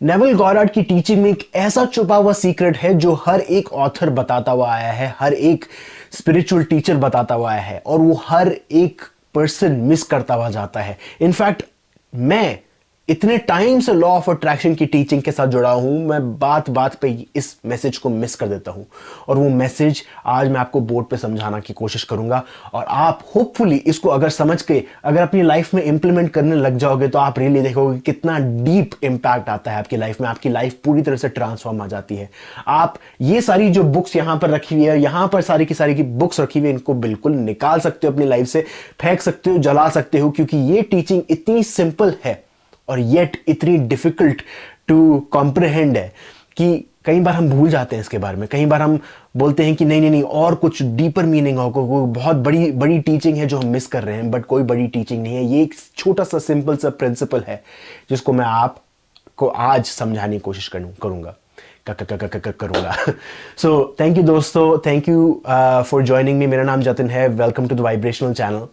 Neville Goddard की teaching में एक ऐसा छुपा हुआ सीक्रेट है जो हर एक ऑथर बताता हुआ आया है, हर एक स्पिरिचुअल टीचर बताता हुआ आया है और वो हर एक पर्सन मिस करता हुआ जाता है। इनफैक्ट मैं इतने टाइम से लॉ ऑफ अट्रैक्शन की टीचिंग के साथ जुड़ा हूं, मैं बात बात पे इस मैसेज को मिस कर देता हूं और वो मैसेज आज मैं आपको बोर्ड पे समझाना की कोशिश करूंगा और आप होपफुली इसको अगर समझ के अगर अपनी लाइफ में इंप्लीमेंट करने लग जाओगे तो आप रियली देखोगे कितना डीप इंपैक्ट आता है आपकी लाइफ में। आपकी लाइफ पूरी तरह से ट्रांसफॉर्म आ जाती है। आप ये सारी जो बुक्स यहां पर रखी हुई है, यहां पर सारी की बुक्स रखी हुई है, इनको बिल्कुल निकाल सकते हो अपनी लाइफ से, फेंक सकते हो, जला सकते हो, क्योंकि ये टीचिंग इतनी सिंपल है और येट इतनी डिफिकल्ट टू कॉम्प्रिहेंड है कि कई बार हम भूल जाते हैं इसके बारे में। कई बार हम बोलते हैं कि नहीं नहीं नहीं और कुछ डीपर मीनिंग हो, कोई बहुत बड़ी बड़ी टीचिंग है जो हम मिस कर रहे हैं, बट कोई बड़ी टीचिंग नहीं है। ये एक छोटा सा सिंपल सा प्रिंसिपल है जिसको मैं आपको आज समझाने की कोशिश करूंगा। सो थैंक यू दोस्तों, thank you for joining me. मेरा नाम जतिन है, welcome to the vibrational channel.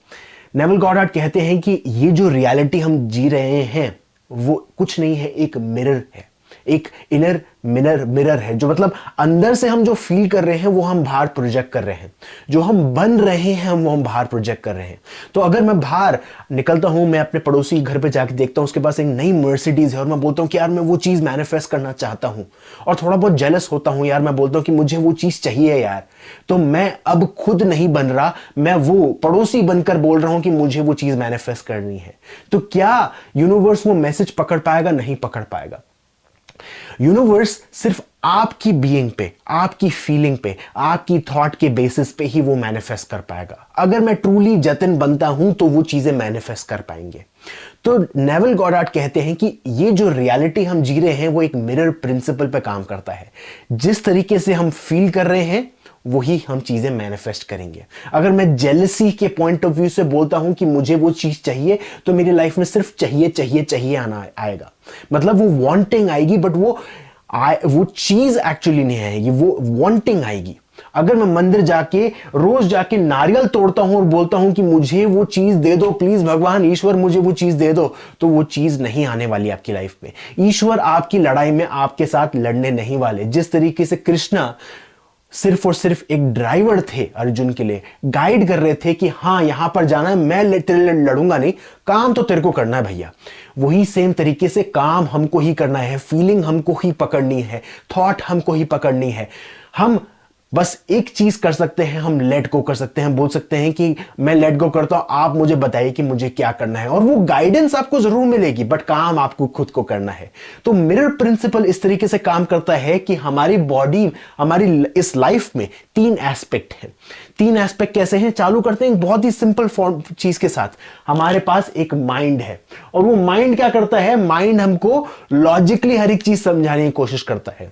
Neville Goddard कहते हैं कि ये जो रियलिटी हम जी रहे हैं वो कुछ नहीं है, एक मिरर है, एक इनर मिरर है, जो मतलब अंदर से हम जो फील कर रहे हैं वो हम बाहर प्रोजेक्ट कर रहे हैं, जो हम बन रहे हैं वो हम बाहर प्रोजेक्ट कर रहे हैं। तो अगर मैं बाहर निकलता हूं, मैं अपने पड़ोसी घर पे जाके देखता हूं उसके पास एक नई मर्सिडीज है और मैं बोलता हूं कि यार मैं वो चीज मैनिफेस्ट करना चाहता हूं और थोड़ा बहुत जेलस होता हूं, यार मैं बोलता हूं कि मुझे वो चीज चाहिए यार, तो मैं अब खुद नहीं बन रहा, मैं वो पड़ोसी बनकर बोल रहा हूं कि मुझे वो चीज मैनिफेस्ट करनी है। तो क्या यूनिवर्स वो मैसेज पकड़ पाएगा? नहीं पकड़ पाएगा। यूनिवर्स सिर्फ आपकी बीइंग पे, आपकी फीलिंग पे, आपकी थॉट के बेसिस पे ही वो मैनिफेस्ट कर पाएगा। अगर मैं ट्रूली जतिन बनता हूं तो वो चीजें मैनिफेस्ट कर पाएंगे। तो नेविल गॉडार्ड कहते हैं कि ये जो रियलिटी हम जी रहे हैं वो एक मिरर प्रिंसिपल पे काम करता है। जिस तरीके से हम फील कर रहे हैं वही हम चीजें मैनिफेस्ट करेंगे। अगर मैं जेलसी के पॉइंट ऑफ व्यू से बोलता हूं कि मुझे वो चीज चाहिए, तो मेरी लाइफ में सिर्फ चाहिए चाहिए चाहिए आना आएगा। मतलब वो वांटिंग आएगी, बट वो चीज एक्चुअली नहीं आएगी, वो वांटिंग आएगी। अगर मैं मंदिर जाके रोज जाके नारियल तोड़ता हूं और बोलता हूं कि मुझे वो चीज दे दो प्लीज भगवान ईश्वर, मुझे वो चीज दे दो, तो वो चीज नहीं आने वाली आपकी लाइफ में। ईश्वर आपकी लड़ाई में आपके साथ लड़ने नहीं वाले। जिस तरीके से कृष्णा सिर्फ और सिर्फ एक ड्राइवर थे, अर्जुन के लिए गाइड कर रहे थे कि हाँ यहां पर जाना है, मैं तेरे लिए लड़ूंगा नहीं, काम तो तेरे को करना है भैया। वही सेम तरीके से काम हमको ही करना है, फीलिंग हमको ही पकड़नी है, थॉट हमको ही पकड़नी है। हम बस एक चीज कर सकते हैं, हम लेट गो कर सकते हैं, बोल सकते हैं कि मैं लेट गो करता हूं, आप मुझे बताइए कि मुझे क्या करना है, और वो गाइडेंस आपको जरूर मिलेगी, बट काम आपको खुद को करना है। तो मिरर प्रिंसिपल इस तरीके से काम करता है कि हमारी बॉडी, हमारी इस लाइफ में तीन एस्पेक्ट है। तीन एस्पेक्ट कैसे हैं? चालू करते हैं एक बहुत ही सिंपल फॉर्म चीज के साथ। हमारे पास एक माइंड है और वो माइंड क्या करता है? माइंड हमको लॉजिकली हर एक चीज समझाने की कोशिश करता है।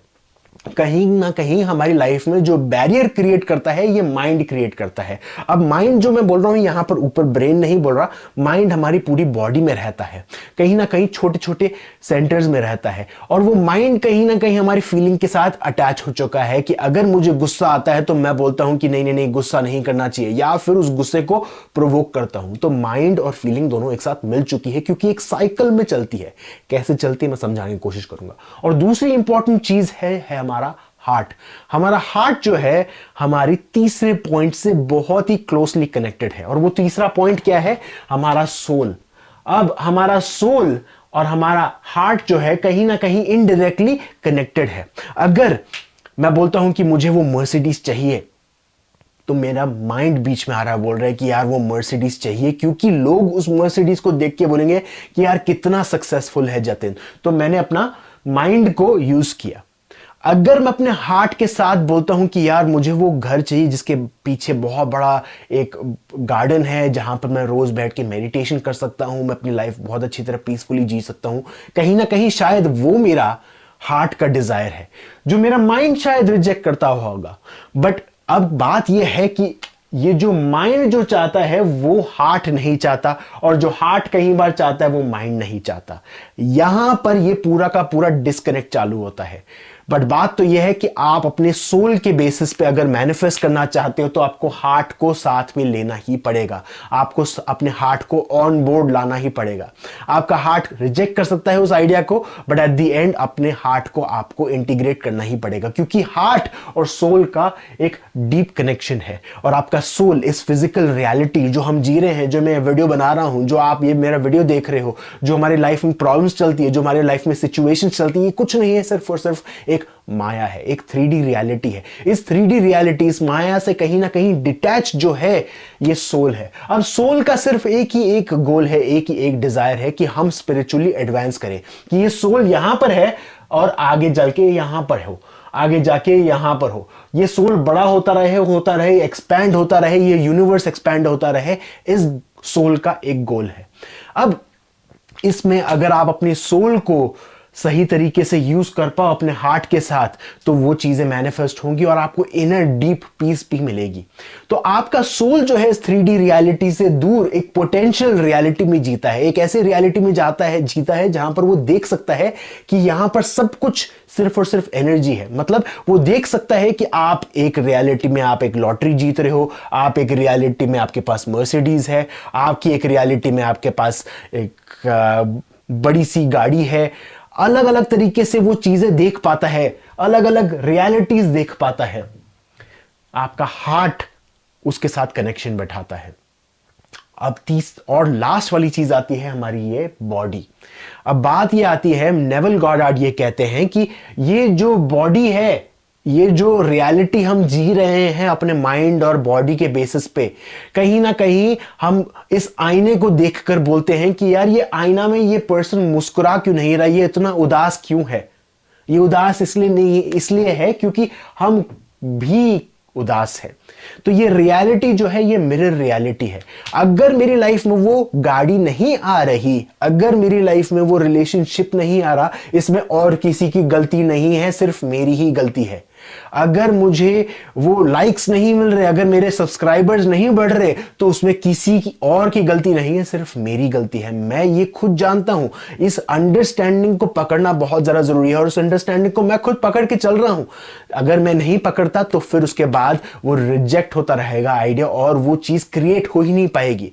कहीं ना कहीं हमारी लाइफ में जो बैरियर क्रिएट करता है ये माइंड क्रिएट करता है। अब माइंड जो मैं बोल रहा हूं यहां पर ऊपर ब्रेन नहीं बोल रहा, माइंड हमारी पूरी बॉडी में रहता है, कहीं ना कहीं छोटे छोटे सेंटर्स में रहता है, और वो माइंड कहीं ना कहीं हमारी फीलिंग के साथ अटैच हो चुका है कि अगर मुझे गुस्सा आता है तो मैं बोलता हूं कि नहीं नहीं नहीं गुस्सा नहीं करना चाहिए, या फिर उस गुस्से को प्रोवोक करता हूं। तो माइंड और फीलिंग दोनों एक साथ मिल चुकी है, क्योंकि एक साइकिल में चलती है। कैसे चलती है मैं समझाने की कोशिश करूंगा। और दूसरी इंपॉर्टेंट चीज है हमारा हार्ट। हमारा हार्ट जो है हमारी तीसरे पॉइंट से बहुत ही क्लोजली कनेक्टेड है, और वो तीसरा पॉइंट क्या है? हमारा सोल। अब हमारा सोल और हमारा हार्ट जो है कहीं ना कहीं इनडायरेक्टली कनेक्टेड है। अगर मैं बोलता हूं कि मुझे वो मर्सिडीज चाहिए, तो मेरा माइंड बीच में आ रहा है, बोल रहा है कि यार वो मर्सिडीज चाहिए, क्योंकि लोग उस मर्सिडीज को देख के बोलेंगे कि यार कितना सक्सेसफुल है जतिन। तो मैंने अपना माइंड को यूज किया। अगर मैं अपने हार्ट के साथ बोलता हूं कि यार मुझे वो घर चाहिए जिसके पीछे बहुत बड़ा एक गार्डन है, जहां पर मैं रोज बैठ के मेडिटेशन कर सकता हूं, मैं अपनी लाइफ बहुत अच्छी तरह पीसफुली जी सकता हूं, कहीं ना कहीं शायद वो मेरा हार्ट का डिजायर है, जो मेरा माइंड शायद रिजेक्ट करता होगा। बट अब बात यह है कि ये जो माइंड जो चाहता है वो हार्ट नहीं चाहता, और जो हार्ट कई बार चाहता है वो माइंड नहीं चाहता। यहां पर ये पूरा का पूरा डिस्कनेक्ट चालू होता है। बट बात तो यह है कि आप अपने सोल के बेसिस पे अगर मैनिफेस्ट करना चाहते हो तो आपको हार्ट को साथ में लेना ही पड़ेगा, आपको अपने हार्ट को ऑन बोर्ड लाना ही पड़ेगा। आपका हार्ट रिजेक्ट कर सकता है उस आइडिया को, बट एट द एंड अपने हार्ट को आपको इंटीग्रेट करना ही पड़ेगा, क्योंकि हार्ट और सोल का एक डीप कनेक्शन है। और आपका सोल इस फिजिकल रियलिटी जो हम जी रहे हैं, जो मैं वीडियो बना रहा हूं, जो आप ये मेरा वीडियो देख रहे हो, जो हमारी लाइफ में प्रॉब्लम्स चलती है, जो हमारे लाइफ में सिचुएशंस चलती है, ये कुछ नहीं है, सिर्फ और सिर्फ एक माया है, एक 3D रियलिटी है। इस 3D रियलिटी, इस माया से कहीं ना कहीं डिटैच जो है ये सोल है। अब सोल का सिर्फ एक ही एक गोल है, एक ही एक डिजायर है कि हम स्पिरिचुअली एडवांस करें, कि ये सोल यहां पर है और आगे चल के यहां पर हो, आगे जाके यहां पर हो, ये सोल बड़ा होता रहे, एक्सपैंड होता रहे, ये यूनिवर्स एक्सपैंड होता रहे। इस सोल का एक गोल है। अब इसमें अगर आप अपने सोल को सही तरीके से यूज कर पाओ अपने हार्ट के साथ, तो वो चीजें मैनिफेस्ट होंगी और आपको इनर डीप पीस भी मिलेगी। तो आपका सोल जो है इस 3D रियलिटी से दूर एक पोटेंशियल रियलिटी में जीता है, एक ऐसे रियलिटी में जीता है जहां पर वो देख सकता है कि यहां पर सब कुछ सिर्फ और सिर्फ एनर्जी है। मतलब वो देख सकता है कि आप एक रियलिटी में आप एक लॉटरी जीत रहे हो, आप एक रियलिटी में आपके पास मर्सिडीज है, आपकी एक रियलिटी में आपके पास एक बड़ी सी गाड़ी है। अलग अलग तरीके से वो चीजें देख पाता है, अलग अलग रियलिटीज देख पाता है। आपका हार्ट उसके साथ कनेक्शन बैठाता है। अब और लास्ट वाली चीज आती है हमारी ये बॉडी। अब बात ये आती है, नेवल गॉडार्ड ये कहते हैं कि ये जो बॉडी है, ये जो रियलिटी हम जी रहे हैं अपने माइंड और बॉडी के बेसिस पे, कहीं ना कहीं हम इस आईने को देखकर बोलते हैं कि यार ये आईना में ये पर्सन मुस्कुरा क्यों नहीं रहा, ये इतना उदास क्यों है। ये उदास इसलिए है क्योंकि हम भी उदास है। तो ये रियलिटी जो है ये मिरर रियलिटी है। अगर मेरी लाइफ में वो गाड़ी नहीं आ रही, अगर मेरी लाइफ में वो रिलेशनशिप नहीं आ रहा, इसमें और किसी की गलती नहीं है, सिर्फ मेरी ही गलती है। अगर मुझे वो लाइक्स नहीं मिल रहे, अगर मेरे सब्सक्राइबर्स नहीं बढ़ रहे, तो उसमें किसी की और की गलती नहीं है, सिर्फ मेरी गलती है। मैं ये खुद जानता हूं। इस अंडरस्टैंडिंग को पकड़ना बहुत ज्यादा जरूरी है और उस अंडरस्टैंडिंग को मैं खुद पकड़ के चल रहा हूं। अगर मैं नहीं पकड़ता तो फिर उसके बाद वो रिजेक्ट होता रहेगा आइडिया, और वो चीज क्रिएट हो ही नहीं पाएगी।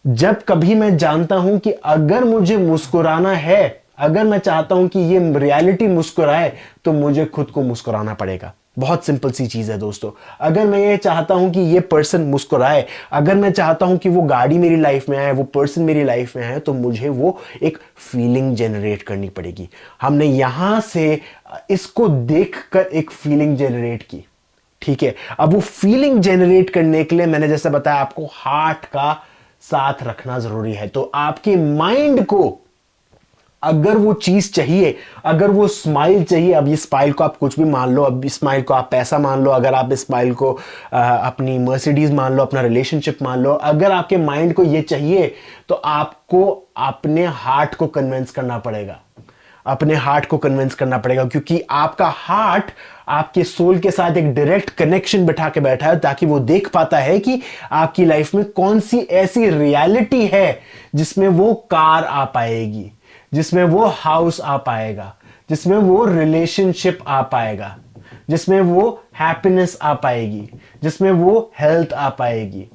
जब कभी मैं जानता हूं कि अगर मुझे मुस्कुराना है, अगर मैं चाहता हूं कि ये रियलिटी मुस्कुराए, तो मुझे खुद को मुस्कुराना पड़ेगा। बहुत सिंपल सी चीज है दोस्तों। अगर मैं ये चाहता हूं कि ये पर्सन मुस्कुराए, अगर मैं चाहता हूं कि वो गाड़ी मेरी लाइफ में आए, वो पर्सन मेरी लाइफ में आए, तो मुझे वो एक फीलिंग जनरेट करनी पड़ेगी। हमने यहां से इसको देखकर एक फीलिंग जनरेट की, ठीक है। अब वो फीलिंग जनरेट करने के लिए मैंने जैसे बताया आपको हार्ट का साथ रखना जरूरी है। तो आपके माइंड को अगर वो चीज चाहिए, अगर वो स्माइल चाहिए, अब इस स्माइल को आप कुछ भी मान लो, अब इस स्माइल को आप पैसा मान लो, अगर आप इस स्माइल को अपनी मर्सिडीज मान लो, अपना रिलेशनशिप मान लो, अगर आपके माइंड को ये चाहिए तो आपको अपने हार्ट को कन्विंस करना पड़ेगा, अपने हार्ट को कन्विंस करना पड़ेगा, क्योंकि आपका हार्ट आपके सोल के साथ एक डायरेक्ट कनेक्शन बिठा के बैठा है, ताकि वो देख पाता है कि आपकी लाइफ में कौन सी ऐसी रियलिटी है जिसमें वो कार आ पाएगी, जिसमें वो हाउस आ पाएगा, जिसमें वो रिलेशनशिप आ पाएगा, जिसमें वो हैप्पीनेस आ पाएगी, जिसमें वो हेल्थ आ पाएगी।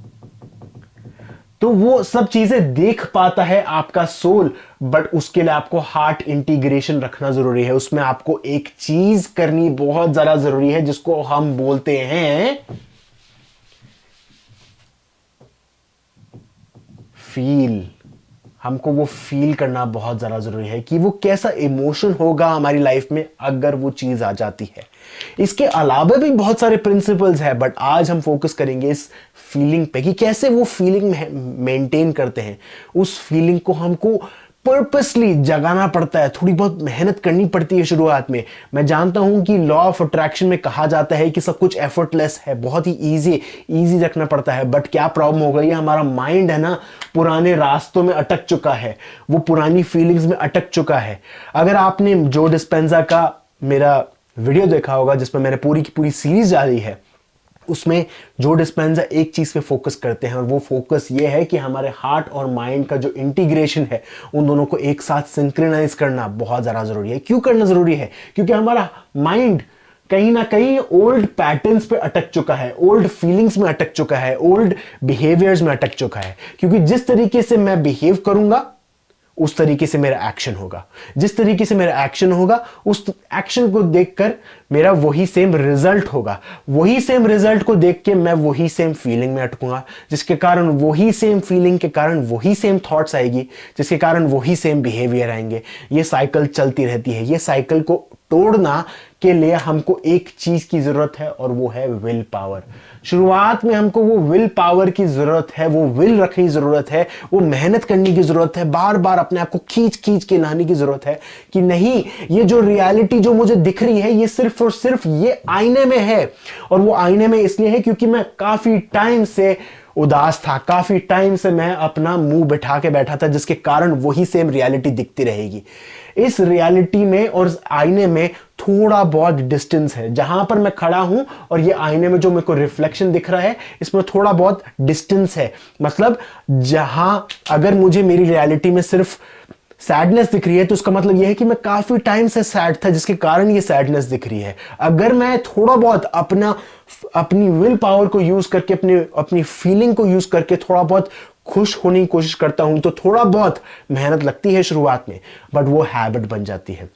तो वो सब चीजें देख पाता है आपका सोल, बट उसके लिए आपको हार्ट इंटीग्रेशन रखना जरूरी है। उसमें आपको एक चीज करनी बहुत ज्यादा जरूरी है, जिसको हम बोलते हैं फील। हमको वो फील करना बहुत ज्यादा जरूरी है कि वो कैसा इमोशन होगा हमारी लाइफ में अगर वो चीज आ जाती है। इसके अलावा भी बहुत सारे प्रिंसिपल्स हैं, बट आज हम फोकस करेंगे इस फीलिंग पे कि कैसे वो फीलिंग मेंटेन करते हैं। उस फीलिंग को हमको पर्पसली जगाना पड़ता है, थोड़ी बहुत मेहनत करनी पड़ती है शुरुआत में। मैं जानता हूं कि लॉ ऑफ अट्रैक्शन में कहा जाता है कि सब कुछ एफर्टलेस है, बहुत ही इजी रखना पड़ता है, बट क्या प्रॉब्लम हो गई है, हमारा माइंड है ना पुराने रास्तों में अटक चुका है, वो पुरानी फीलिंग्स में अटक चुका है। अगर आपने जो डिस्पेंजा का मेरा वीडियो देखा होगा जिसमें मैंने पूरी की पूरी सीरीज डाली है, उसमें जो डिस्पेंसा एक चीज़ पे फोकस करते हैं, और वो फोकस ये है कि हमारे हार्ट और माइंड का जो इंटीग्रेशन है उन दोनों को एक साथ सिंक्रोनाइज करना बहुत ज़्यादा ज़रूरी है। क्यों करना ज़रूरी है? क्योंकि हमारा माइंड कहीं ना कहीं ओल्ड पैटर्न्स पे अटक चुका है, ओल्ड फीलिंग्स में अटक चुका है, ओल्ड बिहेवियर्स में अटक चुका है। क्योंकि जिस तरीके से मैं बिहेव करूंगा उस तरीके से मेरा एक्शन होगा, जिस तरीके से मेरा एक्शन होगा उस एक्शन को देखकर मेरा वही सेम रिजल्ट होगा, वही सेम रिजल्ट को देख के मैं वही सेम फीलिंग में अटकूंगा, जिसके कारण वही सेम फीलिंग के कारण वही सेम थॉट्स आएगी, जिसके कारण वही सेम बिहेवियर आएंगे। ये साइकिल चलती रहती है। ये साइकिल को तोड़ना के लिए हमको एक चीज की जरूरत है, और वो है विल पावर। शुरुआत में हमको वो विल पावर की जरूरत है, वो विल रखने की जरूरत है, वो मेहनत करने की जरूरत है, बार बार अपने आप को खींच खींच के नहाने की जरूरत है कि नहीं, ये जो रियलिटी जो मुझे दिख रही है ये सिर्फ और सिर्फ ये आईने में है। और वो आईने में इसलिए है क्योंकि मैं काफी टाइम से उदास था, काफी टाइम से मैं अपना मुंह बिठा के बैठा था, जिसके कारण वही सेम रियलिटी दिखती रहेगी। इस रियलिटी में और आईने में थोड़ा बहुत डिस्टेंस है। जहां पर मैं खड़ा हूं और ये आईने में जो मेरे को रिफ्लेक्शन दिख रहा है, इसमें थोड़ा बहुत डिस्टेंस है। मतलब जहां अगर मुझे मेरी रियलिटी में सिर्फ सैडनेस दिख रही है तो उसका मतलब यह है कि मैं काफी टाइम से सैड था, जिसके कारण ये सैडनेस दिख रही है। अगर मैं थोड़ा बहुत अपनी विल पावर को यूज करके, अपनी फीलिंग को यूज करके थोड़ा बहुत खुश होने की कोशिश करता हूं, तो थोड़ा बहुत मेहनत लगती है शुरुआत में, बट वो हैबिट बन जाती है।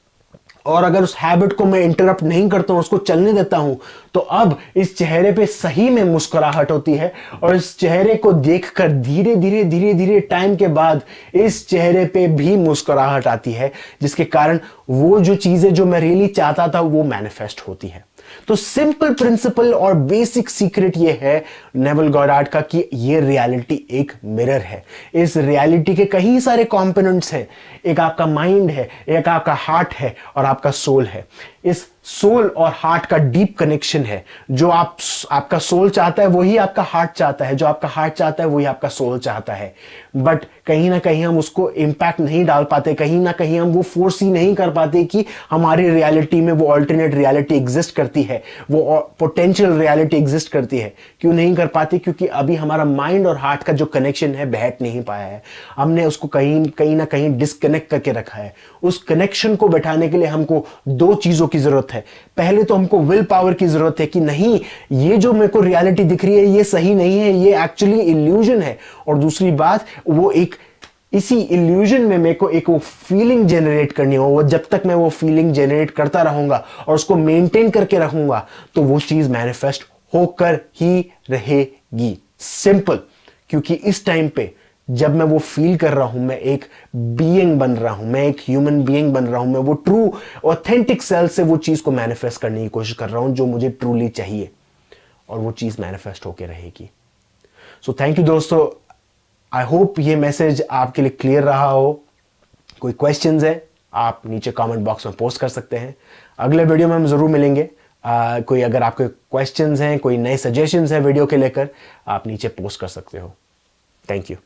और अगर उस हैबिट को मैं इंटरप्ट नहीं करता हूं, उसको चलने देता हूं, तो अब इस चेहरे पे सही में मुस्कुराहट होती है, और इस चेहरे को देखकर धीरे धीरे धीरे धीरे टाइम के बाद इस चेहरे पे भी मुस्कुराहट आती है, जिसके कारण वो जो चीजें जो मैं रियली चाहता था वो मैनिफेस्ट होती है। तो सिंपल प्रिंसिपल और बेसिक सीक्रेट ये है नेवल गॉडार्ड का कि ये रियलिटी एक मिरर है। इस रियलिटी के कई सारे कंपोनेंट्स हैं। एक आपका माइंड है, एक आपका हार्ट है, और आपका सोल है। इस सोल और हार्ट का डीप कनेक्शन है। जो आपका सोल चाहता है वही आपका हार्ट चाहता है, जो आपका हार्ट चाहता है वही आपका सोल चाहता है। बट कहीं ना कहीं हम उसको इंपैक्ट नहीं डाल पाते, कहीं ना कहीं हम वो फोर्स ही नहीं कर पाते कि हमारी रियलिटी में वो ऑल्टरनेट रियलिटी एग्जिस्ट करती है, वो पोटेंशियल रियलिटी एग्जिस्ट करती है। क्यों नहीं कर पाते? क्योंकि अभी हमारा माइंड और हार्ट का जो कनेक्शन है बैठ नहीं पाया है। हमने उसको कहीं ना कहीं डिस्कनेक्ट करके रखा है। उस कनेक्शन को बैठाने के लिए हमको दो चीजों की जरूरत है। पहले तो हमको विल पावर की जरूरत है कि नहीं, ये जो मेरे को रियलिटी दिख रही है ये सही नहीं है, ये एक्चुअली इल्यूजन है। और दूसरी बात, वो एक इसी इल्यूजन में मेरे को एक वो फीलिंग जनरेट करनी हो। वो जब तक मैं वो फीलिंग जनरेट करता रहूंगा और उसको मेंटेन करके रखूंगा, तो वो चीज मैनिफेस्ट होकर ही रहेगी। सिंपल। क्योंकि इस टाइम पे जब मैं वो फील कर रहा हूं, मैं एक बीइंग बन रहा हूं, मैं एक ह्यूमन बीइंग बन रहा हूं, मैं वो ट्रू ऑथेंटिक सेल्फ से वो चीज को मैनिफेस्ट करने की कोशिश कर रहा हूं जो मुझे ट्रूली चाहिए, और वो चीज मैनिफेस्ट होकर रहेगी। सो थैंक यू दोस्तों। आई होप ये मैसेज आपके लिए क्लियर रहा हो। कोई क्वेश्चंस है आप नीचे कमेंट बॉक्स में पोस्ट कर सकते हैं। अगले वीडियो में हम जरूर मिलेंगे। कोई अगर आपके क्वेश्चंस हैं, कोई नए सजेशंस हैं वीडियो के लेकर, आप नीचे पोस्ट कर सकते हो। Thank you.